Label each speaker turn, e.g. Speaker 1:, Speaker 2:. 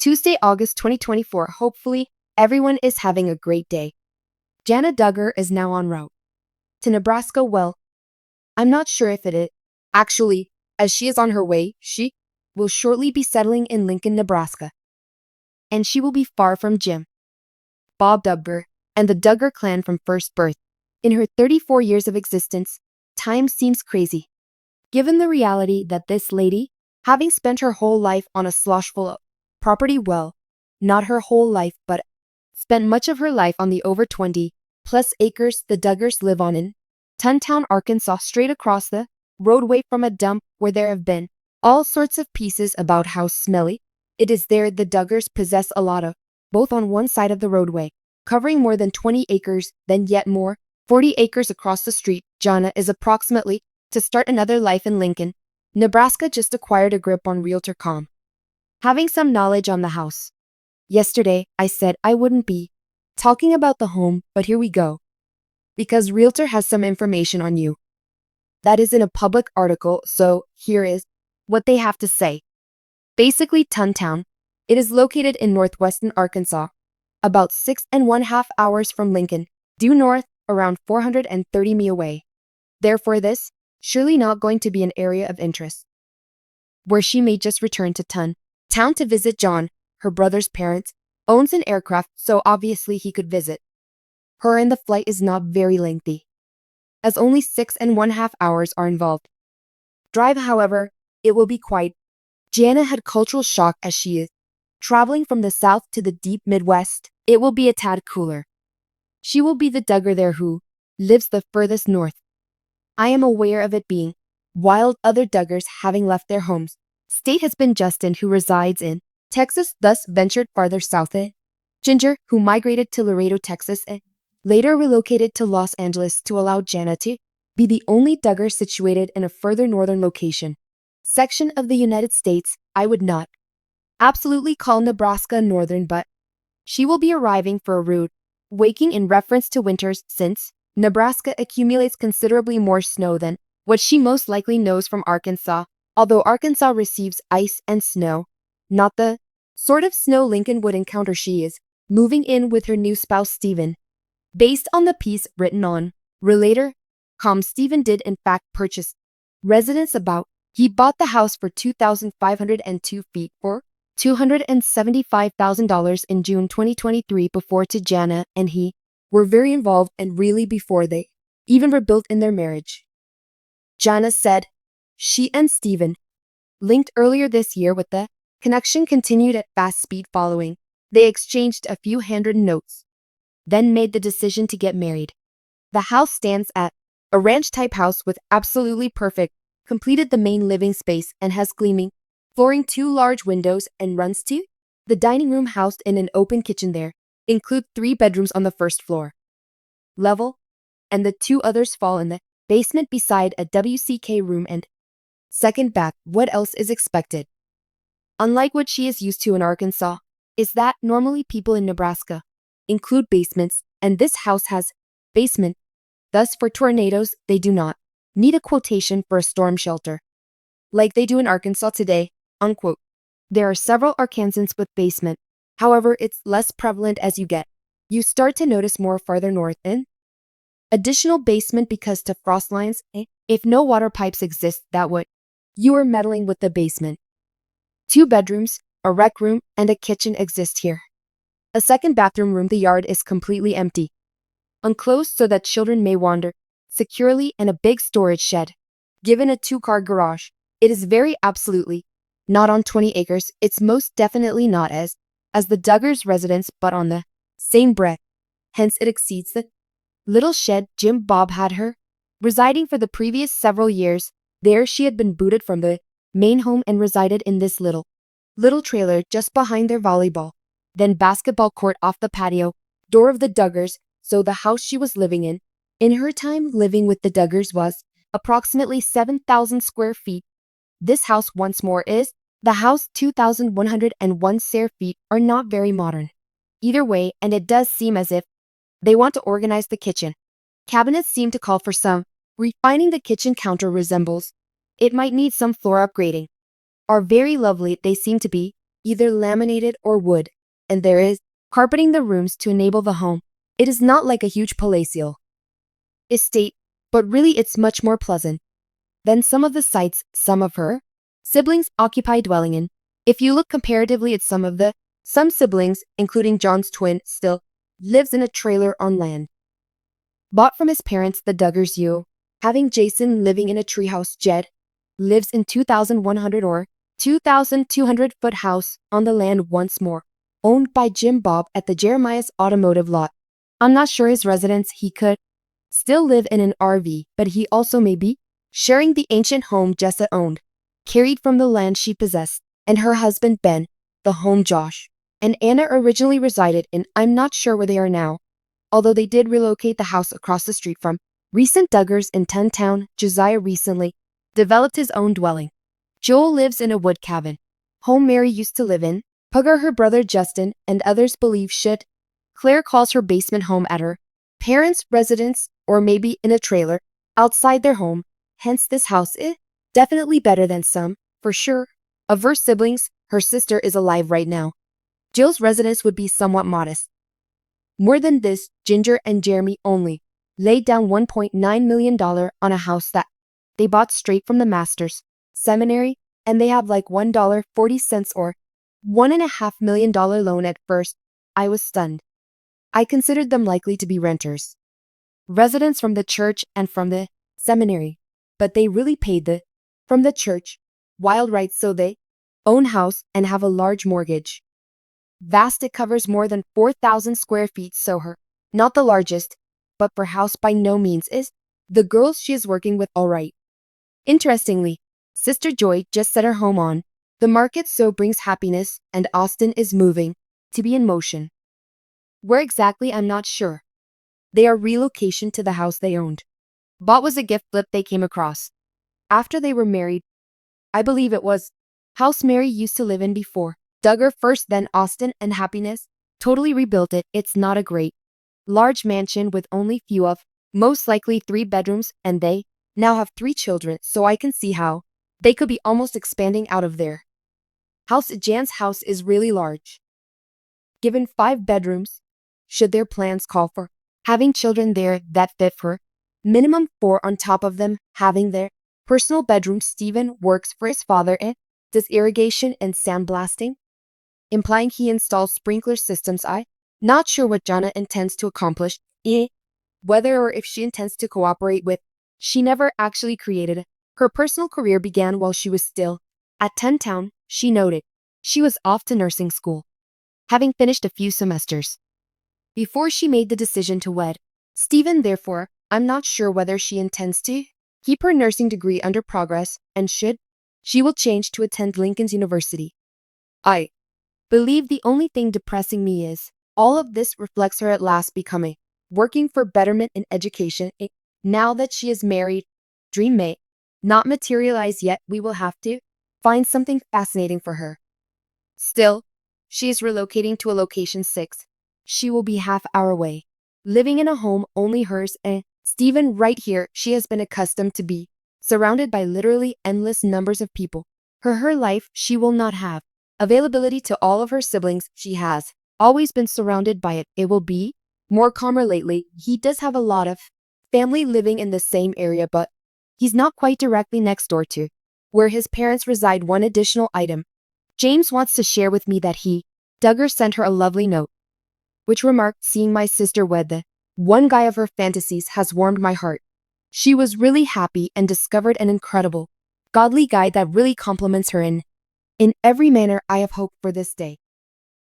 Speaker 1: Tuesday, August 2024. Hopefully, everyone is having a great day. Jana Duggar is now en route to Nebraska. Well, I'm not sure if it is. Actually, as she is on her way, she will shortly be settling in Lincoln, Nebraska. And she will be far from Jim, Bob Duggar, and the Duggar clan from first birth. In her 34 years of existence, time seems crazy. Given the reality that this lady, having spent her whole life on a sloshful property, well, not her whole life, but spent much of her life on the over 20 plus acres the Duggars live on in Tuntown, Arkansas, straight across the roadway from a dump where there have been all sorts of pieces about how smelly it is there. The Duggars possess a lot of, both on one side of the roadway, covering more than 20 acres, then yet more, 40 acres across the street. Jana is approximately to start another life in Lincoln, Nebraska. Just acquired a grip on Realtor.com, having some knowledge on the house. Yesterday, I said I wouldn't be talking about the home, but here we go. Because Realtor has some information on you. That is in a public article, so here is what they have to say. Basically, Tuntown, it is located in northwestern Arkansas, about 6.5 hours from Lincoln, due north, around 430 mi away. Therefore this, surely not going to be an area of interest, where she may just return to Town to visit John, her brother's parents, owns an aircraft, so obviously he could visit her, and the flight is not very lengthy, as only 6.5 hours are involved. Drive, however, it will be quite. Jana had cultural shock as she is traveling from the south to the deep Midwest. It will be a tad cooler. She will be the Duggar there who lives the furthest north. I am aware of it being wild, other Duggars having left their homes. State has been Justin, who resides in Texas, thus ventured farther south. Jinger, who migrated to Laredo, Texas, later relocated to Los Angeles to allow Jana to be the only Duggar situated in a further northern location section of the United States. I would not absolutely call Nebraska northern, but she will be arriving for a rude waking in reference to winters, since Nebraska accumulates considerably more snow than what she most likely knows from Arkansas. Although Arkansas receives ice and snow, not the sort of snow Lincoln would encounter. She is moving in with her new spouse, Stephen. Based on the piece written on Relator.com, Stephen did in fact purchase residence about. He bought the house for 2,502 feet for $275,000 in June 2023. Before to Jana and he were very involved, and really before they even rebuilt in their marriage. Jana said she and Stephen linked earlier this year, with the connection continued at fast speed following. They exchanged a few handwritten notes, then made the decision to get married. The house stands at a ranch-type house with absolutely perfect, completed the main living space and has gleaming flooring, 2 large windows, and runs to the dining room housed in an open kitchen. There include 3 bedrooms on the first floor level, and the 2 others fall in the basement beside a WCK room and second bath. What else is expected? Unlike what she is used to in Arkansas, is that normally people in Nebraska include basements, and this house has basement. Thus, for tornadoes, they do not need a quotation for a storm shelter like they do in Arkansas today, unquote. There are several Arkansans with basement. However, it's less prevalent as you start to notice more farther north in additional basement, because to frost lines, if no water pipes exist, that would you are meddling with the basement. 2 bedrooms, a rec room, and a kitchen exist here. A second bathroom room. The yard is completely empty, unclosed so that children may wander securely, and a big storage shed. Given a 2-car garage, it is very absolutely not on 20 acres. It's most definitely not as the Duggars' residence, but on the same breadth. Hence it exceeds the little shed Jim Bob had her residing for the previous several years. There she had been booted from the main home and resided in this little trailer just behind their volleyball, then basketball court off the patio door of the Duggars. So the house she was living in her time living with the Duggars, was approximately 7,000 square feet. This house, once more, is the house. 2,101 square feet are not very modern either way, and it does seem as if they want to organize the kitchen. Cabinets seem to call for some refining. The kitchen counter resembles it might need some floor upgrading. Are very lovely they seem to be, either laminated or wood, and there is carpeting the rooms to enable the home. It is not like a huge palatial estate, but really it's much more pleasant than some of the sites some of her siblings occupy dwelling in. If you look comparatively at some siblings, including John's twin, still lives in a trailer on land bought from his parents, the Duggars. Having Jason living in a treehouse. Jed lives in 2,100 or 2,200-foot house on the land once more, owned by Jim Bob at the Jeremiah's automotive lot. I'm not sure his residence. He could still live in an RV, but he also may be sharing the ancient home Jessa owned, carried from the land she possessed, and her husband Ben, the home Josh and Anna originally resided in. I'm not sure where they are now, although they did relocate the house across the street from recent Duggars in Town. Josiah recently developed his own dwelling. Joel lives in a wood cabin, home Mary used to live in. Duggar, her brother Justin, and others believe should. Claire calls her basement home at her parents' residence, or maybe in a trailer outside their home. Hence this house is definitely better than some, for sure, of her siblings. Her sister is alive right now. Jill's residence would be somewhat modest. More than this, Jinger and Jeremy only laid down $1.9 million on a house that they bought straight from the master's seminary, and they have like $1.40 or $1.5 million loan. At first, I was stunned. I considered them likely to be renters, residents from the church and from the seminary, but they really paid from the church wild rights, so they own house and have a large mortgage. Vast, it covers more than 4,000 square feet, so her, not the largest, but per house by no means is the girls she is working with all right. Interestingly, Sister Joy just set her home on the market, so brings happiness, and Austin is moving to be in motion. Where exactly, I'm not sure. They are relocation to the house they owned. Bought was a gift flip they came across after they were married. I believe it was house Mary used to live in before. Duggar first, then Austin, and happiness totally rebuilt it. It's not a great large mansion with only few of, most likely 3 bedrooms, and they now have 3 children, so I can see how they could be almost expanding out of their house. Jan's house is really large, given 5 bedrooms, should their plans call for having children there that fit for minimum 4 on top of them having their personal bedroom. Stephen works for his father and does irrigation and sandblasting, implying he installs sprinkler systems. I'm not sure what Jana intends to accomplish, whether or if she intends to cooperate with. She never actually created. Her personal career began while she was still at Town. She noted she was off to nursing school, having finished a few semesters before she made the decision to wed Stephen. Therefore, I'm not sure whether she intends to keep her nursing degree under progress, and should, she will change to attend Lincoln's University. I believe the only thing depressing me is all of this reflects her at last becoming working for betterment in education. Now that she is married, dream may not materialize yet. We will have to find something fascinating for her. Still, she is relocating to a location 6. She will be half hour away, living in a home only hers and Stephen. Right here, she has been accustomed to be surrounded by literally endless numbers of people. Her life, she will not have availability to all of her siblings. She has always been surrounded by it. It will be more calmer lately. He does have a lot of family living in the same area, but he's not quite directly next door to where his parents reside. One additional item James wants to share with me that Duggar sent her a lovely note, which remarked, seeing my sister wed the one guy of her fantasies has warmed my heart. She was really happy and discovered an incredible, godly guy that really compliments her in every manner. I have hoped for this day.